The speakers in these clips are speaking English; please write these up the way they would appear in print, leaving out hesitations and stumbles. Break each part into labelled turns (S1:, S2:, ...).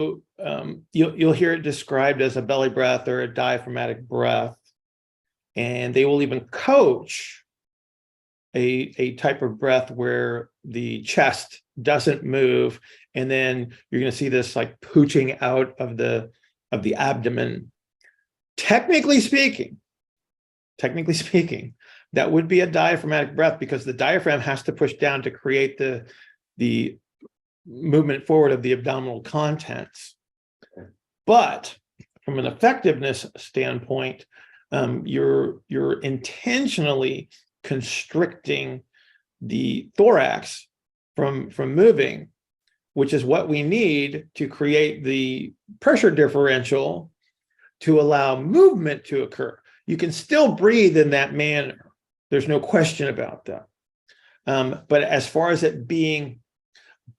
S1: You'll hear it described as a belly breath or a diaphragmatic breath, and they will even coach a type of breath where the chest doesn't move, and then you're going to see this like pooching out of the abdomen. Technically speaking, that would be a diaphragmatic breath, because the diaphragm has to push down to create the movement forward of the abdominal contents. But from an effectiveness standpoint, you're intentionally constricting the thorax from moving, which is what we need to create the pressure differential to allow movement to occur. You can still breathe in that manner. There's no question about that. But as far as it being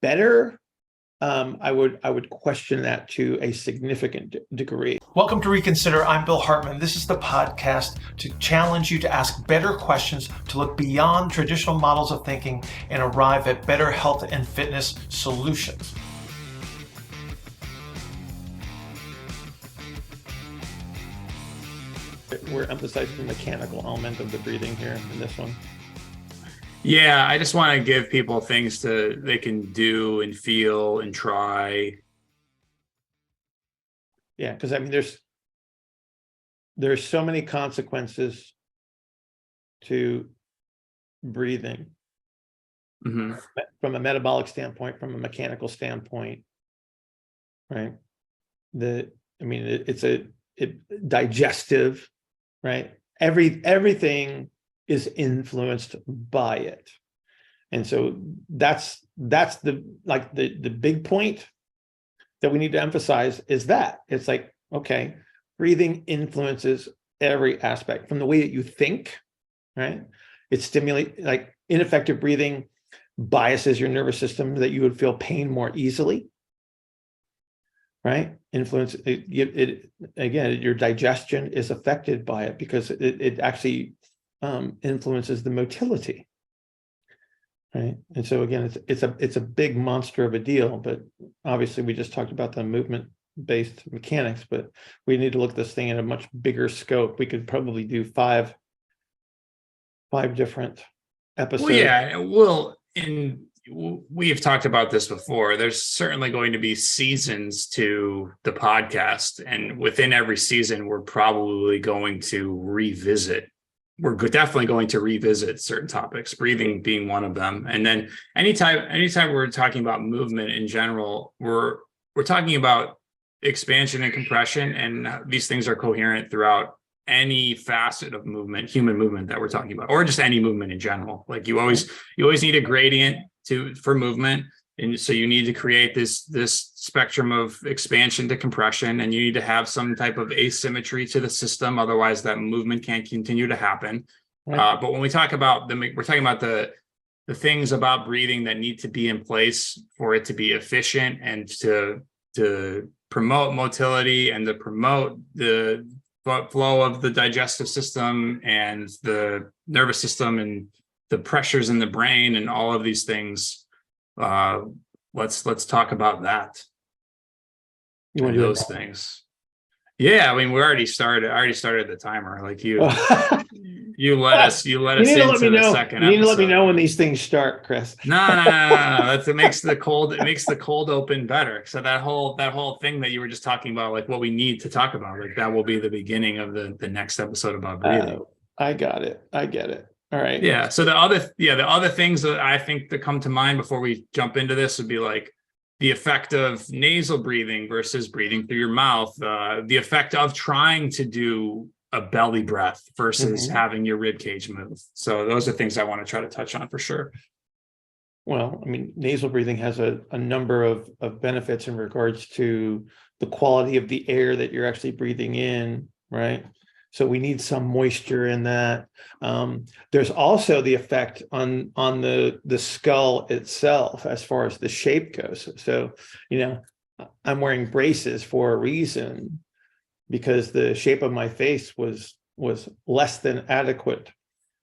S1: better, I would question that to a significant degree.
S2: Welcome to Reconsider. I'm Bill Hartman. This is the podcast to challenge you to ask better questions, to look beyond traditional models of thinking and arrive at better health and fitness solutions.
S1: We're emphasizing the mechanical element of the breathing here in this one.
S3: Yeah, I just want to give people things they can do and feel and try.
S1: Yeah, because I mean, there's so many consequences to breathing,
S3: Mm-hmm.
S1: from a metabolic standpoint, from a mechanical standpoint, right? It's digestive, right? Everything is influenced by it. And so that's the big point that we need to emphasize, is that it's like, okay, breathing influences every aspect from the way that you think, right? It stimulates, like ineffective breathing biases your nervous system that you would feel pain more easily, right? Influence it again, your digestion is affected by it because it actually influences the motility, right? And so again, it's a big monster of a deal, but obviously we just talked about the movement-based mechanics, but we need to look at this thing in a much bigger scope. We could probably do five different episodes.
S3: Well, yeah, we have talked about this before. There's certainly going to be seasons to the podcast, and within every season, we're probably going to revisit. We're definitely going to revisit certain topics, breathing being one of them. And then anytime we're talking about movement in general, we're talking about expansion and compression, and these things are coherent throughout any facet of movement, human movement that we're talking about, or just any movement in general. Like you always need a gradient for movement. And so you need to create this spectrum of expansion to compression, and you need to have some type of asymmetry to the system. Otherwise, that movement can't continue to happen. Right. But when we talk about we're talking about the things about breathing that need to be in place for it to be efficient and to promote motility and to promote the flow of the digestive system and the nervous system and the pressures in the brain and all of these things. Let's talk about that.
S1: You want to do
S3: those things? Yeah, I mean, I already started the timer. Like you let us into the second.
S1: You need to let me know when these things start, Chris.
S3: No. It makes the cold open better. So that whole thing that you were just talking about, like what we need to talk about, like that will be the beginning of the next episode about breathing.
S1: I got it. I get it. All right.
S3: Yeah. So the other things that I think that come to mind before we jump into this would be like the effect of nasal breathing versus breathing through your mouth, the effect of trying to do a belly breath versus having your rib cage move. So those are things I want to try to touch on for sure.
S1: Well, I mean, nasal breathing has a number of benefits in regards to the quality of the air that you're actually breathing in, right? So we need some moisture in that. There's also the effect on the skull itself as far as the shape goes. So, I'm wearing braces for a reason, because the shape of my face was less than adequate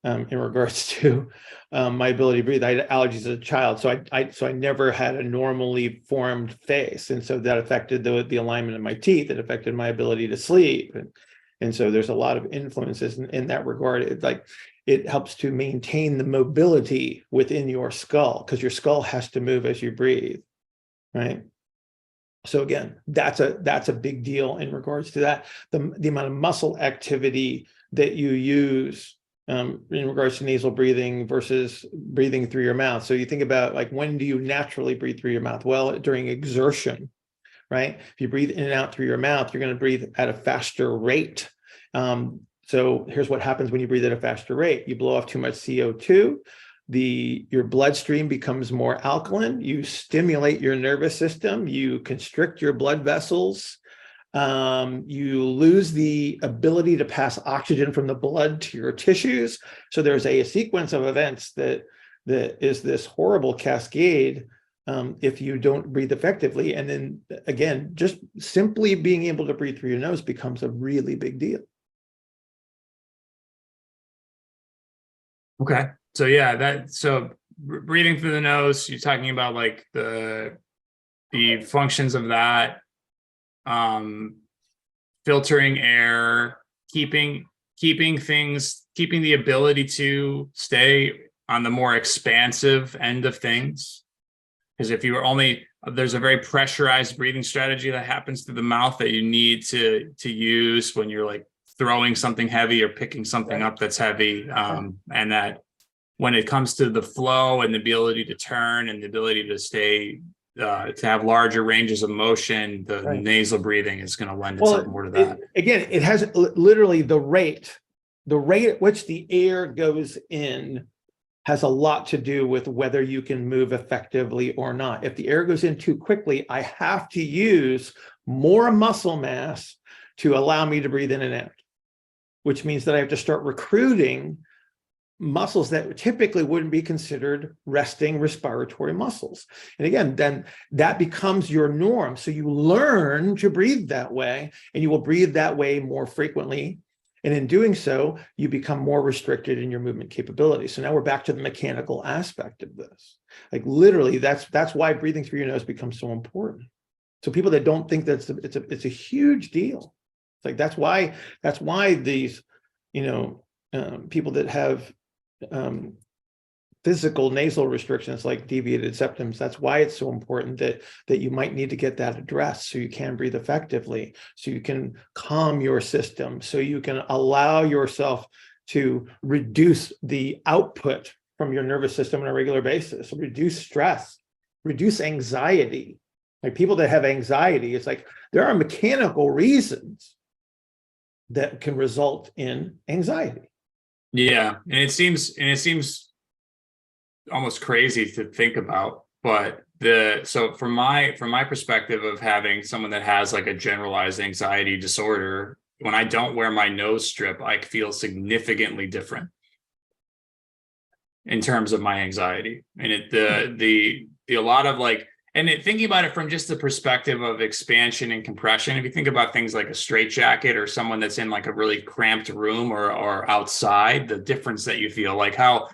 S1: in regards to my ability to breathe. I had allergies as a child, so I never had a normally formed face, and so that affected the alignment of my teeth. It affected my ability to sleep, and so there's a lot of influences in that regard. It's like it helps to maintain the mobility within your skull, because your skull has to move as you breathe, right? So again, that's a big deal in regards to that. The amount of muscle activity that you use in regards to nasal breathing versus breathing through your mouth. So you think about, like, when do you naturally breathe through your mouth? Well, during exertion, right? If you breathe in and out through your mouth, you're going to breathe at a faster rate. So here's what happens when you breathe at a faster rate. You blow off too much CO2. Your bloodstream becomes more alkaline. You stimulate your nervous system. You constrict your blood vessels. You lose the ability to pass oxygen from the blood to your tissues. So there's a sequence of events that is this horrible cascade if you don't breathe effectively. And then again, just simply being able to breathe through your nose becomes a really big deal.
S3: Okay. So yeah, so breathing through the nose, you're talking about like the functions of that, filtering air, keeping the ability to stay on the more expansive end of things. Because if you were there's a very pressurized breathing strategy that happens through the mouth that you need to use when you're like throwing something heavy or picking something up that's heavy, and that when it comes to the flow and the ability to turn and the ability to stay, to have larger ranges of motion, the nasal breathing is going to lend itself more to that.
S1: It has literally the rate at which the air goes in has a lot to do with whether you can move effectively or not. If the air goes in too quickly, I have to use more muscle mass to allow me to breathe in and out, which means that I have to start recruiting muscles that typically wouldn't be considered resting respiratory muscles. And again, then that becomes your norm. So you learn to breathe that way, and you will breathe that way more frequently. And in doing so, you become more restricted in your movement capability. So now we're back to the mechanical aspect of this. Like literally, that's why breathing through your nose becomes so important. So people that don't think it's a huge deal. It's like that's why these, people that have physical nasal restrictions like deviated septums, that's why it's so important that you might need to get that addressed so you can breathe effectively, so you can calm your system, so you can allow yourself to reduce the output from your nervous system on a regular basis, reduce stress, reduce anxiety. Like people that have anxiety, it's like there are mechanical reasons that can result in anxiety.
S3: Yeah, and it seems almost crazy to think about, but so from my perspective of having someone that has like a generalized anxiety disorder, when I don't wear my nose strip, I feel significantly different in terms of my anxiety. And a lot of like, and thinking about it from just the perspective of expansion and compression, if you think about things like a straitjacket or someone that's in like a really cramped room or outside, the difference that you feel, like how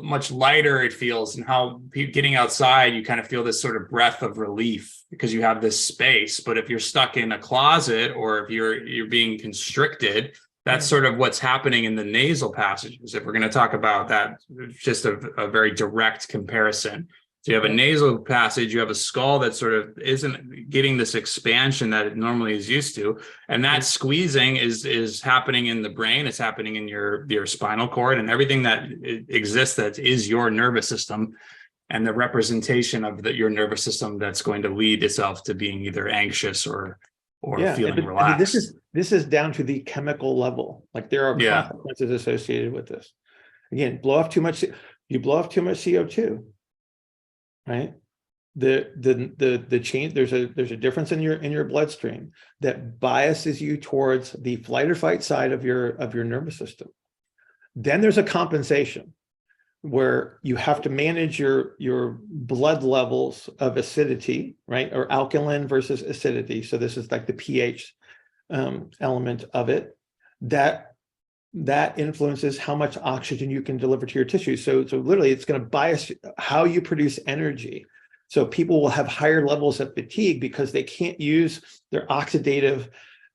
S3: much lighter it feels, and how getting outside, you kind of feel this sort of breath of relief because you have this space. But if you're stuck in a closet, or if you're being constricted, that's sort of what's happening in the nasal passages. If we're going to talk about that, just a very direct comparison. So you have a nasal passage, you have a skull that sort of isn't getting this expansion that it normally is used to. And that squeezing is happening in the brain, it's happening in your spinal cord, and everything that exists that is your nervous system, and the representation of your nervous system that's going to lead itself to being either anxious or feeling relaxed.
S1: I mean, this is down to the chemical level. Like there are consequences associated with this. Again, you blow off too much CO2. Right, the change, there's a difference in your bloodstream that biases you towards the flight or fight side of your nervous system. Then there's a compensation where you have to manage your blood levels of acidity, right, or alkaline versus acidity. So this is like the pH element of it. That that influences how much oxygen you can deliver to your tissues. So literally it's going to bias how you produce energy. So people will have higher levels of fatigue because they can't use their oxidative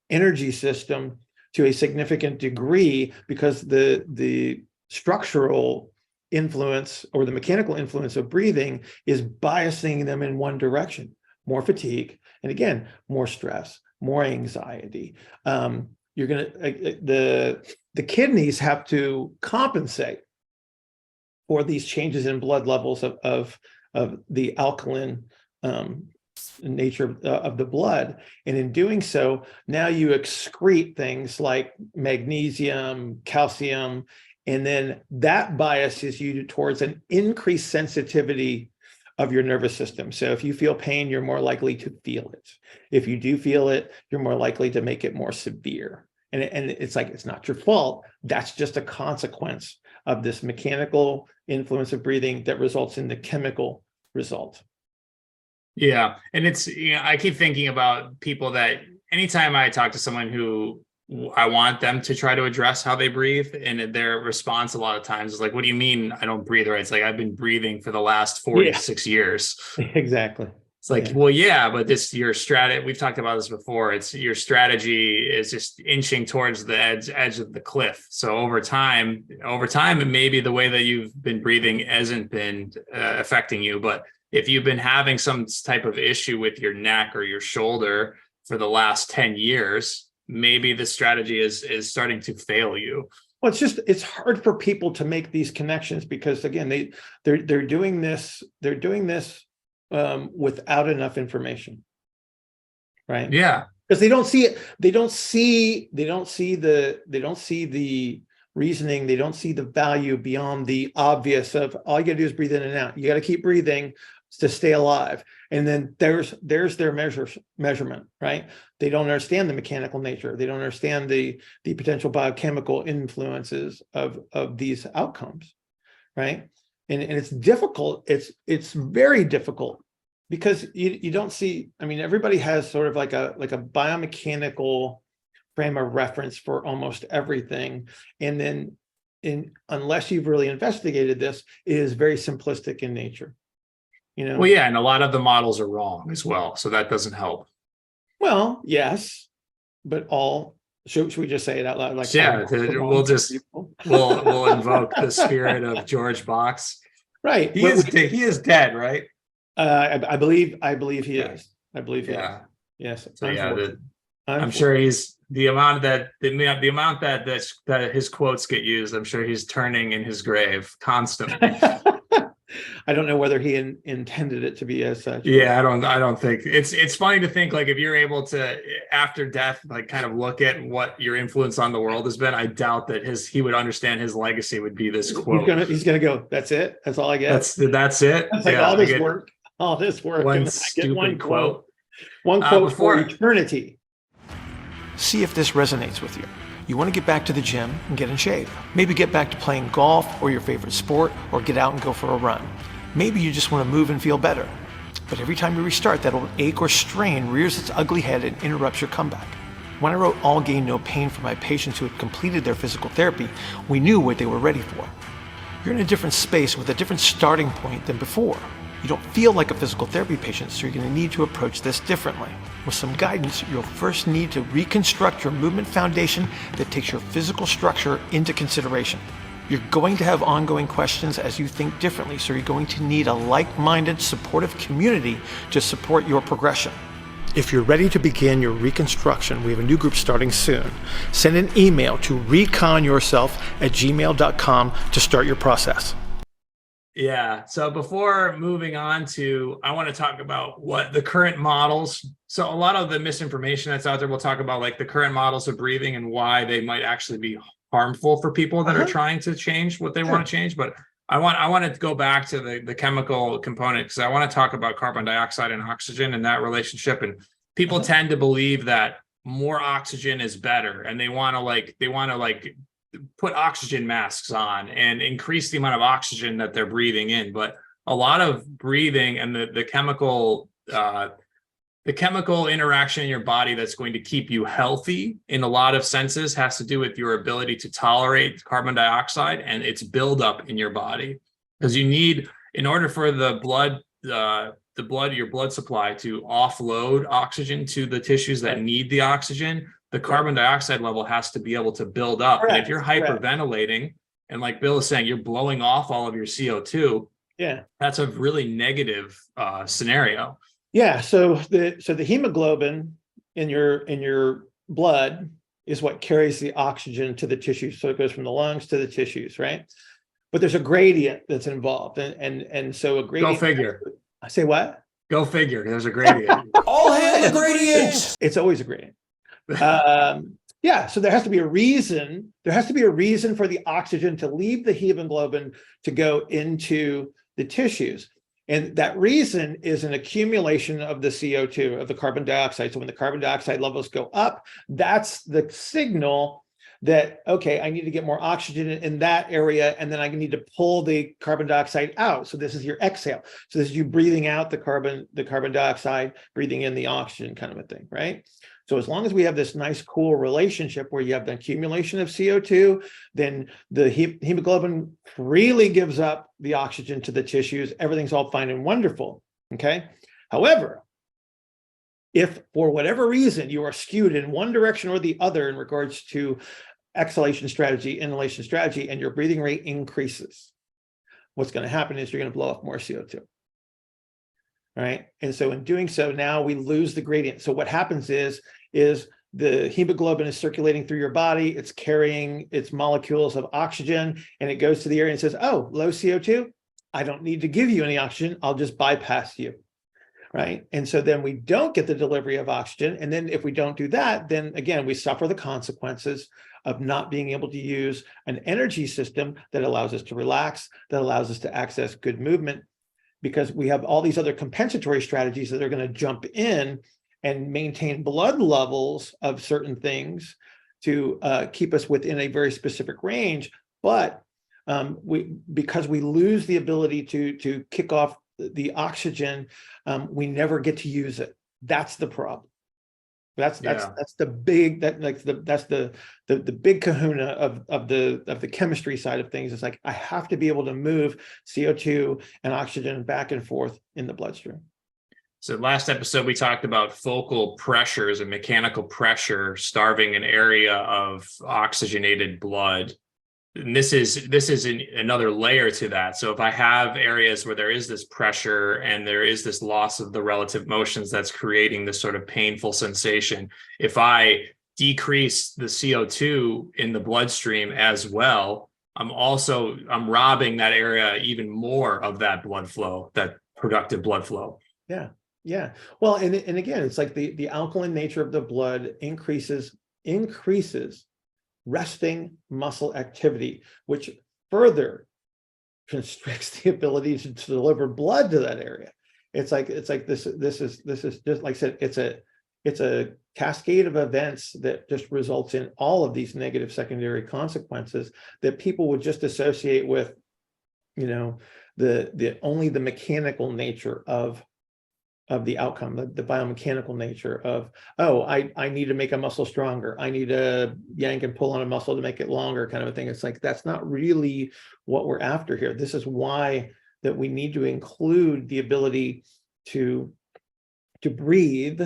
S1: energy system to a significant degree, because the structural influence or the mechanical influence of breathing is biasing them in one direction: more fatigue, and again, more stress, more anxiety. You're going to, the kidneys have to compensate for these changes in blood levels of the alkaline nature of the blood. And in doing so, now you excrete things like magnesium, calcium, and then that biases you towards an increased sensitivity of your nervous system. So if you feel pain, you're more likely to feel it. If you do feel it, you're more likely to make it more severe. And it's like, it's not your fault. That's just a consequence of this mechanical influence of breathing that results in the chemical result.
S3: Yeah. And it's, I keep thinking about people that anytime I talk to someone who I want them to try to address how they breathe, and their response a lot of times is like, what do you mean I don't breathe right? It's like, I've been breathing for the last 46 years.
S1: Exactly.
S3: It's like, well, yeah, but this, your strategy, we've talked about this before. It's your strategy is just inching towards the edge of the cliff. So over time, maybe the way that you've been breathing hasn't been affecting you. But if you've been having some type of issue with your neck or your shoulder for the last 10 years, maybe the strategy is starting to fail you.
S1: Well, it's hard for people to make these connections, because again, they're doing this without enough information, right?
S3: Yeah,
S1: because they don't see it. They don't see the reasoning. They don't see the value beyond the obvious of all you gotta do is breathe in and out. You got to keep breathing to stay alive. And then there's their measurement, right? They don't understand the mechanical nature. They don't understand the potential biochemical influences of these outcomes, right? And it's difficult. It's very difficult, because you don't see, I mean, everybody has sort of like a biomechanical frame of reference for almost everything. And then unless you've really investigated this, it is very simplistic in nature.
S3: Well, yeah, and a lot of the models are wrong as well, so that doesn't help.
S1: Well, yes, but should we just say it out loud? Like,
S3: yeah, we'll invoke the spirit of George Box.
S1: Right.
S3: He is dead, right?
S1: I believe he is. I believe he is. Yes.
S3: So yeah, I'm sure he's the amount that his quotes get used. I'm sure he's turning in his grave constantly.
S1: I don't know whether he intended it to be as such.
S3: Yeah, I don't think it's funny to think, like, if you're able to after death, like, kind of look at what your influence on the world has been. I doubt that he would understand his legacy would be this quote.
S1: He's gonna go, that's it. That's all I get.
S3: That's it.
S1: That's like all this work.
S3: One stupid quote.
S1: One quote for eternity.
S2: See if this resonates with you. You want to get back to the gym and get in shape. Maybe get back to playing golf or your favorite sport, or get out and go for a run. Maybe you just want to move and feel better. But every time you restart, that old ache or strain rears its ugly head and interrupts your comeback. When I wrote All Gain, No Pain for my patients who had completed their physical therapy, we knew what they were ready for. You're in a different space with a different starting point than before. You don't feel like a physical therapy patient, so you're going to need to approach this differently. With some guidance, you'll first need to reconstruct your movement foundation that takes your physical structure into consideration. You're going to have ongoing questions as you think differently, so you're going to need a like-minded, supportive community to support your progression. If you're ready to begin your reconstruction, we have a new group starting soon. Send an email to reconyourself@gmail.com to start your process.
S3: Yeah. So before moving on I want to talk about what the current models. So a lot of the misinformation that's out there, we'll talk about, like, the current models of breathing and why they might actually be harmful for people that are trying to change what they want to change. But I want to go back to the chemical component, because I want to talk about carbon dioxide and oxygen and that relationship. And people tend to believe that more oxygen is better, and they want to put oxygen masks on and increase the amount of oxygen that they're breathing in. But a lot of breathing and the chemical the chemical interaction in your body that's going to keep you healthy in a lot of senses has to do with your ability to tolerate carbon dioxide and its buildup in your body. Because you need, in order for your blood supply to offload oxygen to the tissues that need the oxygen, the carbon dioxide level has to be able to build up. And if you're hyperventilating, and like Bill is saying, you're blowing off all of your CO2, that's a really negative scenario.
S1: Yeah, so the hemoglobin in your blood is what carries the oxygen to the tissues. So it goes from the lungs to the tissues, right? But there's a gradient that's involved, and so a gradient.
S3: Go figure.
S1: I say what?
S3: Go figure. There's a gradient.
S2: All hail the gradients.
S1: It's always a gradient. Yeah, so there has to be a reason. There has to be a reason for the oxygen to leave the hemoglobin to go into the tissues. And that reason is an accumulation of the CO2, of the carbon dioxide. So when the carbon dioxide levels go up, that's the signal that, okay, I need to get more oxygen in that area, and then I need to pull the carbon dioxide out. So this is your exhale. So this is you breathing out the carbon dioxide, breathing in the oxygen kind of a thing, right? So as long as we have this nice, cool relationship where you have the accumulation of CO2, then the hemoglobin freely gives up the oxygen to the tissues. Everything's all fine and wonderful, okay? However, if for whatever reason you are skewed in one direction or the other in regards to exhalation strategy, inhalation strategy, and your breathing rate increases, what's going to happen is you're going to blow off more CO2. Right. And so in doing so, now we lose the gradient. So what happens is the hemoglobin is circulating through your body. It's carrying its molecules of oxygen, and it goes to the area and says, oh, low CO2, I don't need to give you any oxygen. I'll just bypass you. Right. And so then we don't get the delivery of oxygen. And then if we don't do that, then again, we suffer the consequences of not being able to use an energy system that allows us to relax, that allows us to access good movement, because we have all these other compensatory strategies that are going to jump in and maintain blood levels of certain things to keep us within a very specific range. But because we lose the ability to kick off the oxygen, we never get to use it. That's the problem. That's the big the big kahuna of the chemistry side of things. It's like I have to be able to move CO2 and oxygen back and forth in the bloodstream.
S3: So last episode we talked about focal pressures and mechanical pressure starving an area of oxygenated blood. And this is another layer to that. So if I have areas where there is this pressure and there is this loss of the relative motions that's creating this sort of painful sensation, if I decrease the CO2 in the bloodstream as well, I'm robbing that area even more of that blood flow, that productive blood flow.
S1: Yeah. Well, and again, it's like the alkaline nature of the blood increases resting muscle activity, which further constricts the ability to deliver blood to that area. It's like this is just like I said, it's a cascade of events that just results in all of these negative secondary consequences that people would just associate with, the only the mechanical nature of the outcome, the biomechanical nature of, oh, I need to make a muscle stronger. I need to yank and pull on a muscle to make it longer, kind of a thing. It's like, that's not really what we're after here. This is why that we need to include the ability to breathe,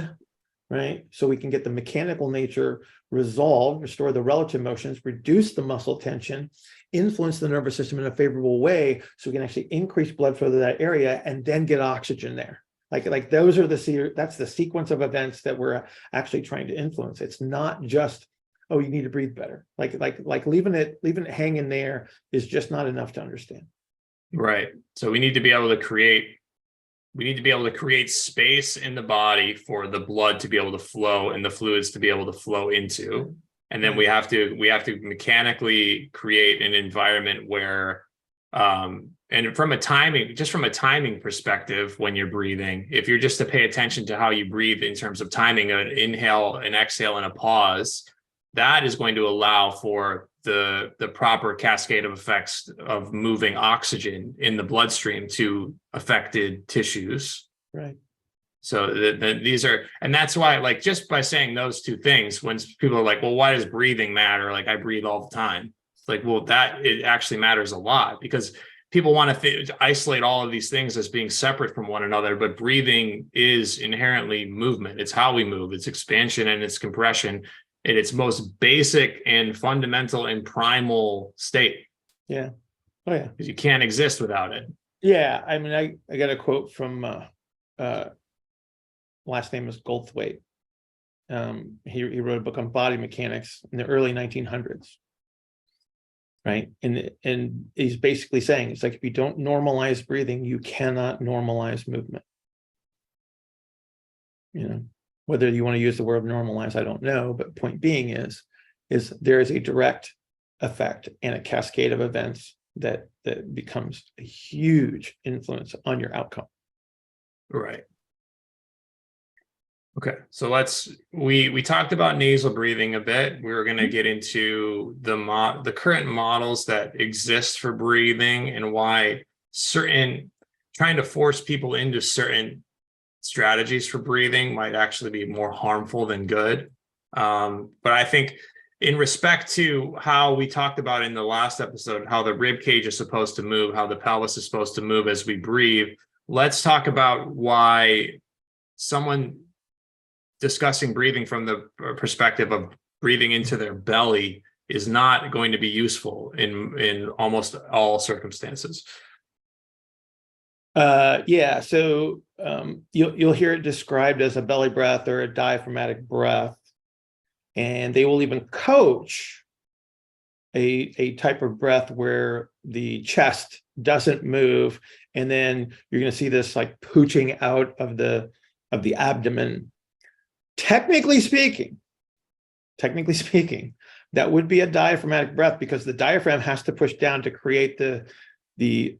S1: right? So we can get the mechanical nature resolved, restore the relative motions, reduce the muscle tension, influence the nervous system in a favorable way, so we can actually increase blood flow to that area and then get oxygen there. Like those are that's the sequence of events that we're actually trying to influence. It's not just, oh, you need to breathe better. Like leaving it hanging there is just not enough to understand.
S3: Right. So we need to be able to create space in the body for the blood to be able to flow and the fluids to be able to flow into. And then we have to mechanically create an environment where and from a timing perspective, when you're breathing, if you're just to pay attention to how you breathe in terms of timing, an inhale, an exhale, and a pause, that is going to allow for the proper cascade of effects of moving oxygen in the bloodstream to affected tissues.
S1: Right.
S3: So these are, and that's why, like, just by saying those two things, when people are like, well, why does breathing matter? Like, I breathe all the time. It's like, well, that it actually matters a lot, because people want to isolate all of these things as being separate from one another, but breathing is inherently movement. It's how we move. It's expansion and it's compression in its most basic and fundamental and primal state.
S1: Yeah. Oh yeah.
S3: Because you can't exist without it.
S1: Yeah. I mean, I got a quote from last name is Goldthwait. He wrote a book on body mechanics in the early 1900s. Right. And he's basically saying, it's like, if you don't normalize breathing, you cannot normalize movement. You know, whether you want to use the word normalize, I don't know. But point being is there is a direct effect and a cascade of events that becomes a huge influence on your outcome.
S3: Right. Okay, so we talked about nasal breathing a bit. We were going to get into the current models that exist for breathing and why trying to force people into certain strategies for breathing might actually be more harmful than good. But I think in respect to how we talked about in the last episode, how the rib cage is supposed to move, how the pelvis is supposed to move as we breathe, let's talk about why someone discussing breathing from the perspective of breathing into their belly is not going to be useful in almost all circumstances.
S1: Yeah, so you'll hear it described as a belly breath or a diaphragmatic breath, and they will even coach a type of breath where the chest doesn't move, and then you're going to see this like pooching out of the abdomen. Technically speaking, that would be a diaphragmatic breath, because the diaphragm has to push down to create the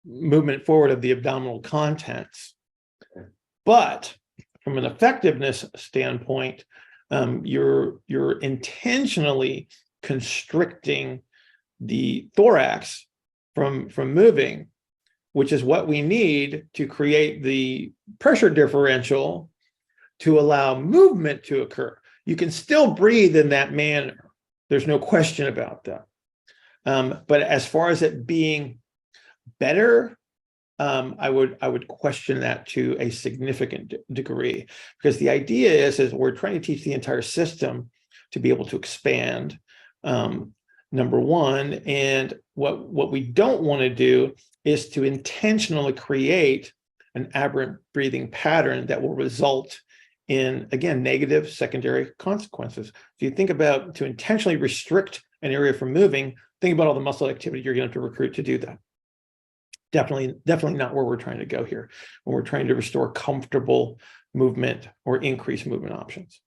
S1: movement forward of the abdominal contents. But from an effectiveness standpoint, you're intentionally constricting the thorax from moving, which is what we need to create the pressure differential to allow movement to occur. You can still breathe in that manner. There's no question about that. But as far as it being better, I would question that to a significant degree, because the idea is we're trying to teach the entire system to be able to expand, number one, and what we don't want to do is to intentionally create an aberrant breathing pattern that will result in, again, negative secondary consequences. So you think about, to intentionally restrict an area from moving, think about all the muscle activity you're going to have to recruit to do that. Definitely not where we're trying to go here, when we're trying to restore comfortable movement or increase movement options.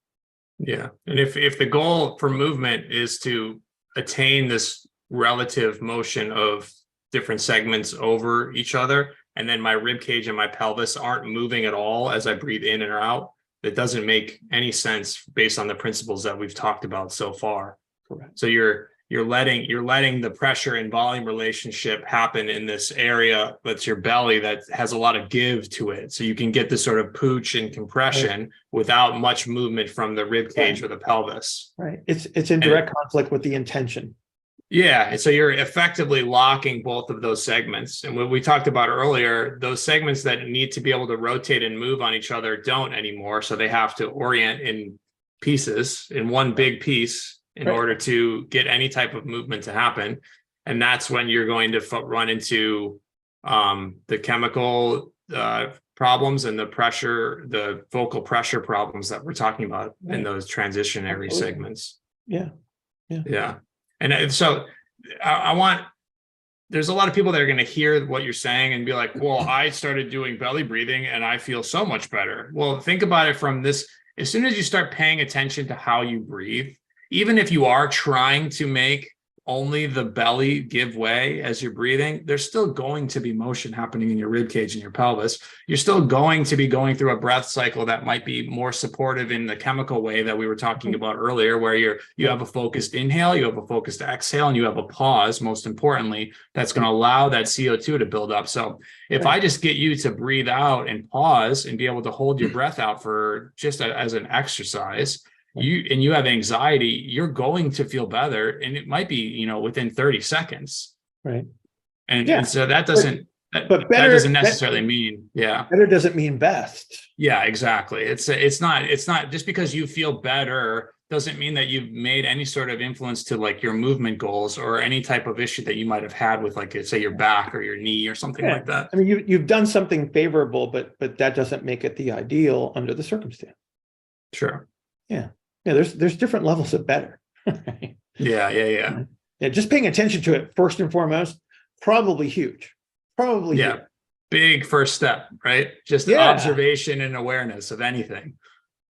S3: Yeah, and if the goal for movement is to attain this relative motion of different segments over each other, and then my rib cage and my pelvis aren't moving at all as I breathe in and out, that doesn't make any sense based on the principles that we've talked about so far.
S1: Correct.
S3: So you're letting the pressure and volume relationship happen in this area that's your belly that has a lot of give to it. So you can get this sort of pooch and compression without much movement from the rib cage or the pelvis.
S1: Right. It's in direct conflict with the intention.
S3: Yeah. And so you're effectively locking both of those segments. And what we talked about earlier, those segments that need to be able to rotate and move on each other don't anymore. So they have to orient in pieces, in one big piece, in order to get any type of movement to happen. And that's when you're going to run into the chemical problems and the vocal pressure problems that we're talking about in those transitionary segments.
S1: Yeah.
S3: And so there's a lot of people that are going to hear what you're saying and be like, well, I started doing belly breathing and I feel so much better. Well, think about it from this. As soon as you start paying attention to how you breathe, even if you are trying to make only the belly give way as you're breathing, there's still going to be motion happening in your rib cage and your pelvis. You're still going to be going through a breath cycle that might be more supportive in the chemical way that we were talking about earlier, where you have a focused inhale, you have a focused exhale, and you have a pause, most importantly, that's going to allow that CO2 to build up. So if I just get you to breathe out and pause and be able to hold your breath out for just as an exercise, you have anxiety, you're going to feel better, and it might be, within 30 seconds.
S1: Right.
S3: And so that doesn't
S1: but
S3: that
S1: better
S3: doesn't necessarily mean,
S1: better doesn't mean best.
S3: Yeah, exactly. It's not just because you feel better doesn't mean that you've made any sort of influence to like your movement goals or any type of issue that you might have had with, like, say, your back or your knee or something like that.
S1: I mean, you've done something favorable, but that doesn't make it the ideal under the circumstance.
S3: Sure.
S1: Yeah. There's different levels of better.
S3: Yeah.
S1: Just paying attention to it first and foremost, probably huge. Huge.
S3: Big first step, right? Just observation and awareness of anything.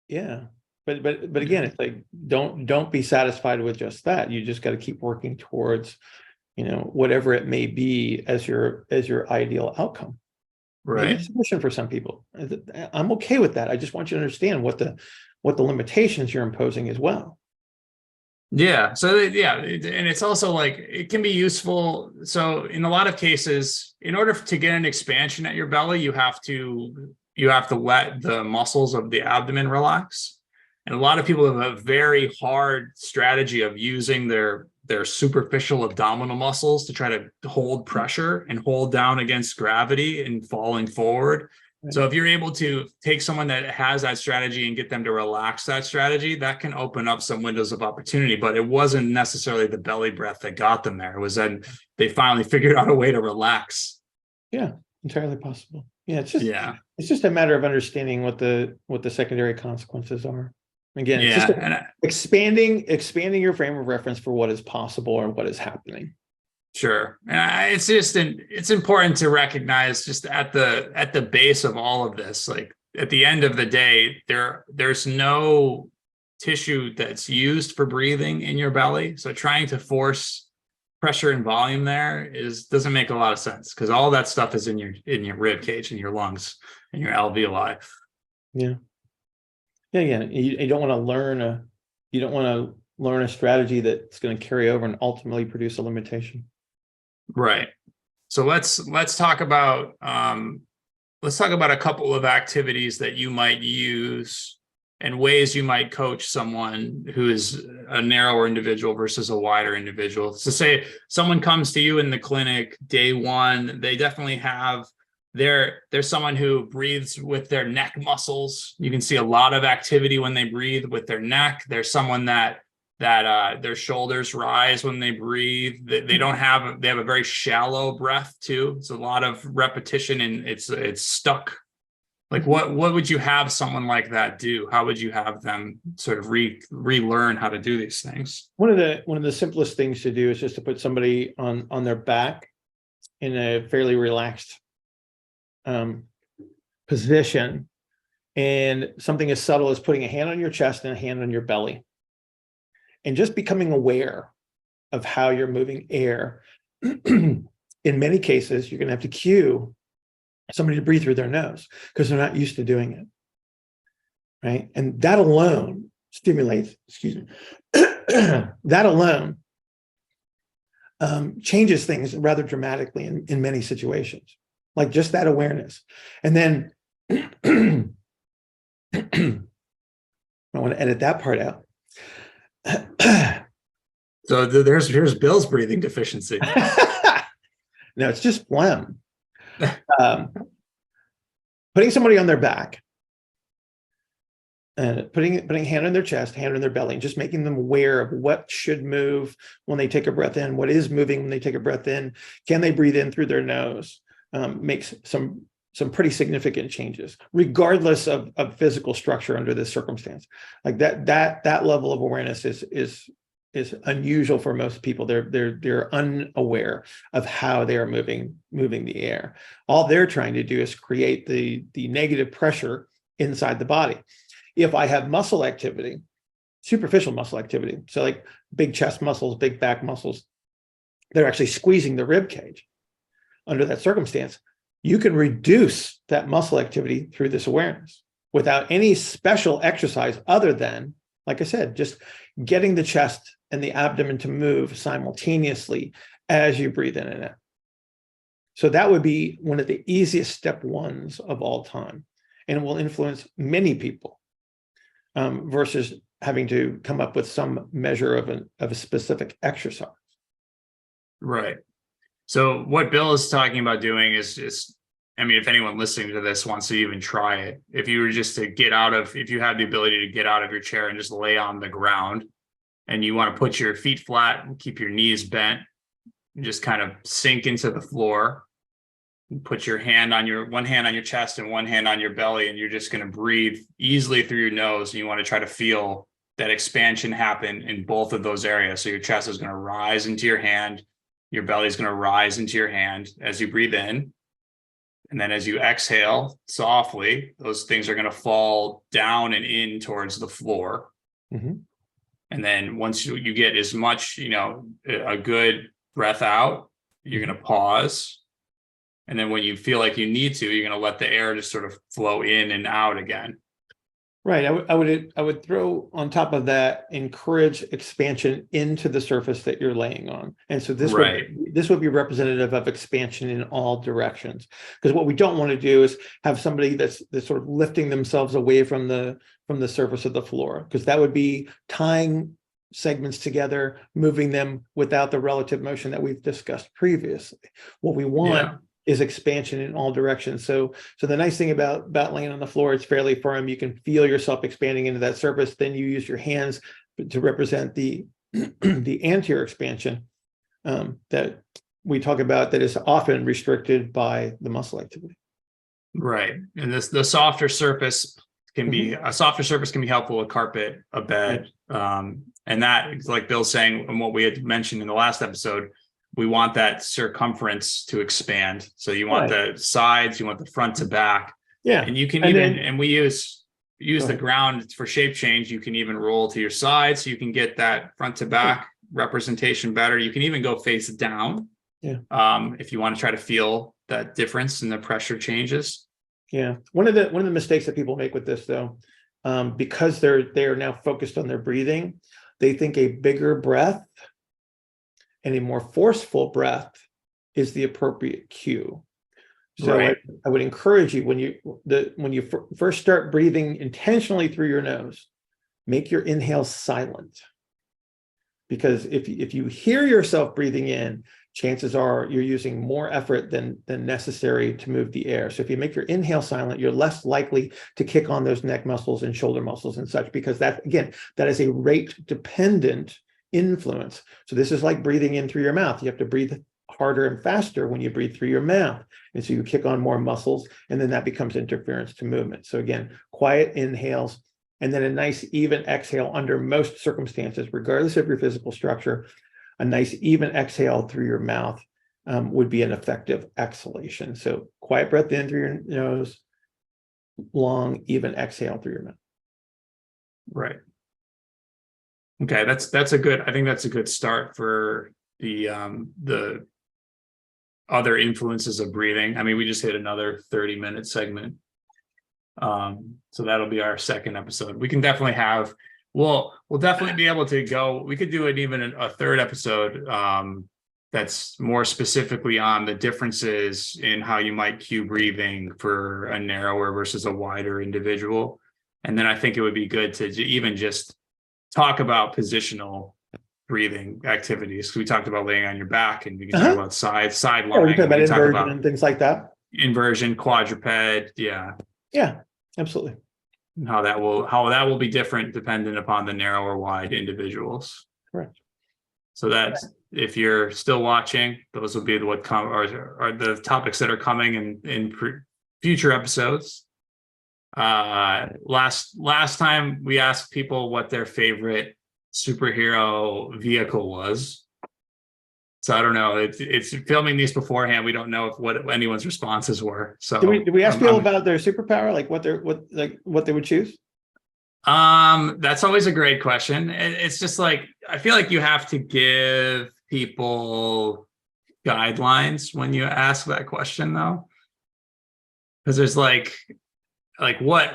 S1: Yeah. But again, it's like, don't be satisfied with just that. You just got to keep working towards, whatever it may be as your ideal outcome.
S3: Right.
S1: Maybe solution for some people. I'm okay with that. I just want you to understand what the limitations you're imposing as well.
S3: Yeah. So and it's also like, it can be useful. So in a lot of cases, in order to get an expansion at your belly, you have to let the muscles of the abdomen relax. And a lot of people have a very hard strategy of using their superficial abdominal muscles to try to hold pressure and hold down against gravity and falling forward. Right. So if you're able to take someone that has that strategy and get them to relax that strategy, that can open up some windows of opportunity. But it wasn't necessarily the belly breath that got them there. It was then they finally figured out a way to relax.
S1: Yeah, entirely possible. Yeah, it's just a matter of understanding what the secondary consequences are. Again, it's just expanding your frame of reference for what is possible or what is happening.
S3: Sure. And it's important to recognize, just at the base of all of this, like at the end of the day, there's no tissue that's used for breathing in your belly. So trying to force pressure and volume there doesn't make a lot of sense, because all that stuff is in your rib cage, in your lungs, and your alveoli.
S1: Yeah. You don't want to learn a strategy that's going to carry over and ultimately produce a limitation.
S3: Right. So let's talk about a couple of activities that you might use and ways you might coach someone who is a narrower individual versus a wider individual. So say someone comes to you in the clinic day one, they definitely have there's someone who breathes with their neck muscles. You can see a lot of activity when they breathe with their neck. There's someone that their shoulders rise when they breathe. They have a very shallow breath too. It's a lot of repetition and it's stuck. Like what would you have someone like that do? How would you have them sort of relearn how to do these things?
S1: One of the simplest things to do is just to put somebody on their back in a fairly relaxed position, and something as subtle as putting a hand on your chest and a hand on your belly, and just becoming aware of how you're moving air. In many cases, you're going to have to cue somebody to breathe through their nose because they're not used to doing it, right? And that alone stimulates, that alone changes things rather dramatically in many situations. Like just that awareness. And then I want to edit that part out.
S3: So here's Bill's breathing deficiency.
S1: No, it's just phlegm. Putting somebody on their back and putting a hand on their chest, hand on their belly, and just making them aware of what should move when they take a breath in, what is moving when they take a breath in. Can they breathe in through their nose? Makes some pretty significant changes, regardless of physical structure under this circumstance. Like that level of awareness is unusual for most people. They're unaware of how they are moving the air. All they're trying to do is create the negative pressure inside the body. If I have muscle activity, superficial muscle activity, so like big chest muscles, big back muscles, they're actually squeezing the rib cage. Under that circumstance, you can reduce that muscle activity through this awareness without any special exercise other than, like I said, just getting the chest and the abdomen to move simultaneously as you breathe in and out. So that would be one of the easiest step ones of all time, and it will influence many people versus having to come up with some measure of a specific exercise.
S3: Right. So what Bill is talking about doing is, I mean, if anyone listening to this wants to even try it, if you were just to if you have the ability to get out of your chair and just lay on the ground, and you want to put your feet flat and keep your knees bent, and just kind of sink into the floor, put your one hand on your chest and one hand on your belly, and you're just going to breathe easily through your nose. And you want to try to feel that expansion happen in both of those areas. So your chest is going to rise into your hand. Your belly is going to rise into your hand as you breathe in. And then as you exhale softly, those things are going to fall down and in towards the floor.
S1: Mm-hmm.
S3: And then once you get as much, a good breath out, you're going to pause. And then when you feel like you need to, you're going to let the air just sort of flow in and out again.
S1: Right. I would throw on top of that, encourage expansion into the surface that you're laying on. And so this would be representative of expansion in all directions. Because what we don't want to do is have somebody that's sort of lifting themselves away from the surface of the floor, because that would be tying segments together, moving them without the relative motion that we've discussed previously. What we want is expansion in all directions. So the nice thing about laying on the floor, it's fairly firm. You can feel yourself expanding into that surface. Then you use your hands to represent the anterior expansion that we talk about, that is often restricted by the muscle activity.
S3: Right. And the softer surface can be helpful, a carpet, a bed. And that, like Bill's saying, and what we had mentioned in the last episode, we want that circumference to expand. So you want the sides, you want the front to back. Yeah. And you can we use the ground for shape change. You can even roll to your side, so you can get that front to back representation better. You can even go face down. Yeah. If you want to try to feel that difference in the pressure changes.
S1: Yeah. One of the mistakes that people make with this, though, because they are now focused on their breathing, they think a bigger breath and a more forceful breath is the appropriate cue. So I would encourage you, when you first start breathing intentionally through your nose, make your inhale silent. Because if you hear yourself breathing in, chances are you're using more effort than necessary to move the air. So if you make your inhale silent, you're less likely to kick on those neck muscles and shoulder muscles and such, because that is a rate dependent influence. So this is like breathing in through your mouth. You have to breathe harder and faster when you breathe through your mouth. And so you kick on more muscles, and then that becomes interference to movement. So again, quiet inhales, and then a nice even exhale under most circumstances, regardless of your physical structure. A nice even exhale through your mouth would be an effective exhalation. So quiet breath in through your nose, long, even exhale through your mouth.
S3: Right. Okay, I think that's a good start for the other influences of breathing. I mean, we just hit another 30-minute segment. So that'll be our second episode. We can definitely we'll definitely be able to go. We could do it even in a third episode that's more specifically on the differences in how you might cue breathing for a narrower versus a wider individual. And then I think it would be good to even just talk about positional breathing activities. We talked about laying on your back, and we can talk about side lying.
S1: We can talk about inversion and things like that.
S3: Inversion, quadruped, yeah,
S1: absolutely.
S3: And how that will be different dependent upon the narrow or wide individuals.
S1: Correct.
S3: So that's, if you're still watching, those will be what come are the topics that are coming in future episodes. Last time we asked people what their favorite superhero vehicle was. So I don't know. It's filming these beforehand. We don't know what anyone's responses were. So
S1: do we ask people about their superpower, like what they would choose?
S3: That's always a great question. It's just like, I feel like you have to give people guidelines when you ask that question though? Because there's like what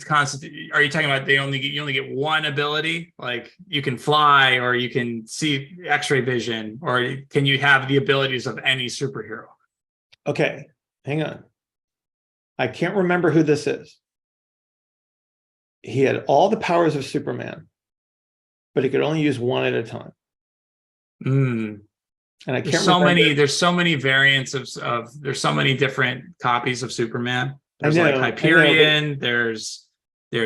S3: constitute, are you talking about you only get one ability? Like you can fly or you can see X-ray vision, or can you have the abilities of any superhero?
S1: Okay, hang on. I can't remember who this is. He had all the powers of Superman, but he could only use one at a time.
S3: Mm.
S1: And I can't
S3: There's so
S1: remember.
S3: many, there's so many variants of there's so many different copies of Superman. There's
S1: I know,
S3: like Hyperion, there's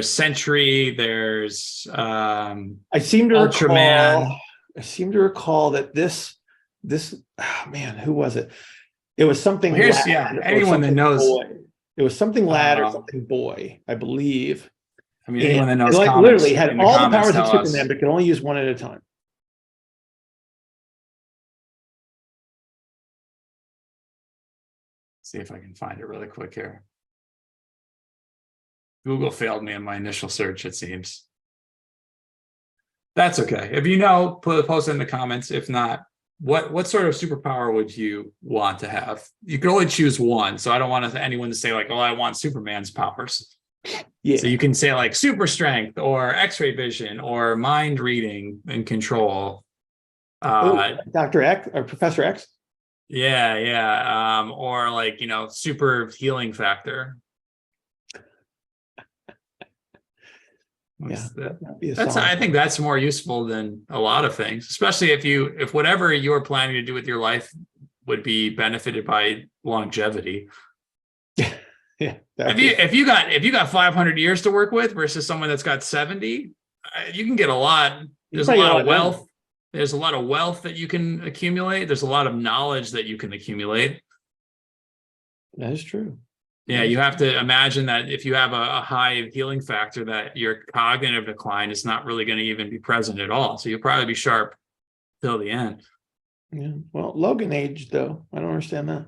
S3: Sentry, there's
S1: I seem to
S3: Ultraman.
S1: recall. I seem to recall that this. Oh man, who was it? It was something.
S3: Here's
S1: lad
S3: yeah,
S1: or
S3: anyone that
S1: something
S3: knows.
S1: boy. It was something lad or something boy, I believe.
S3: I mean, anyone that
S1: And
S3: knows
S1: like
S3: comics
S1: literally had
S3: in the
S1: all the
S3: comments
S1: powers of
S3: tell us.
S1: Superman, but could only use one at a time.
S3: See if I can find it really quick here. Google failed me in my initial search, it seems. That's okay. If you know, post it in the comments. If not, what sort of superpower would you want to have? You can only choose one, so I don't want anyone to say like, "Oh, I want Superman's powers."
S1: Yeah.
S3: So you can say like super strength or X-ray vision or mind reading and control.
S1: Dr. X or Professor X?
S3: Yeah. Or like, super healing factor.
S1: Yeah, that'd be a
S3: That's
S1: solid
S3: I think that's more useful than a lot of things, especially if whatever you're planning to do with your life would be benefited by longevity.
S1: Yeah.
S3: If you got 500 years to work with versus someone that's got 70, you can get a lot. There's a lot of wealth. There's a lot of wealth that you can accumulate. There's a lot of knowledge that you can accumulate.
S1: That is true.
S3: Yeah, you have to imagine that if you have a high healing factor, that your cognitive decline is not really going to even be present at all. So you'll probably be sharp till the end.
S1: Yeah. Well, Logan aged though. I don't understand that.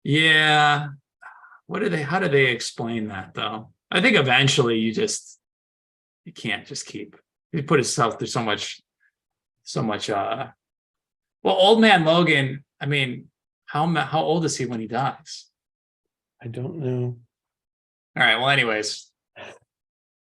S3: Yeah. How do they explain that though? I think eventually you can't just keep, he put himself through so much, well, old man Logan, I mean, how old is he when he dies?
S1: I don't know.
S3: All right. Well, anyways,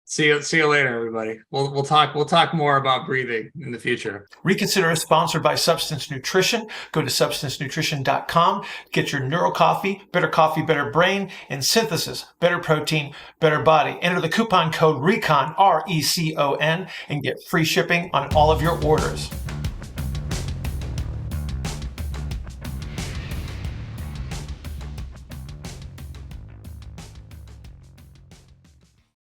S3: see you later, everybody. We'll talk more about breathing in the future.
S2: Reconsider is sponsored by Substance Nutrition. Go to substancenutrition.com. Get your Neuro Coffee, better brain, and Synthesis, better protein, better body. Enter the coupon code RECON, RECON, and get free shipping on all of your orders.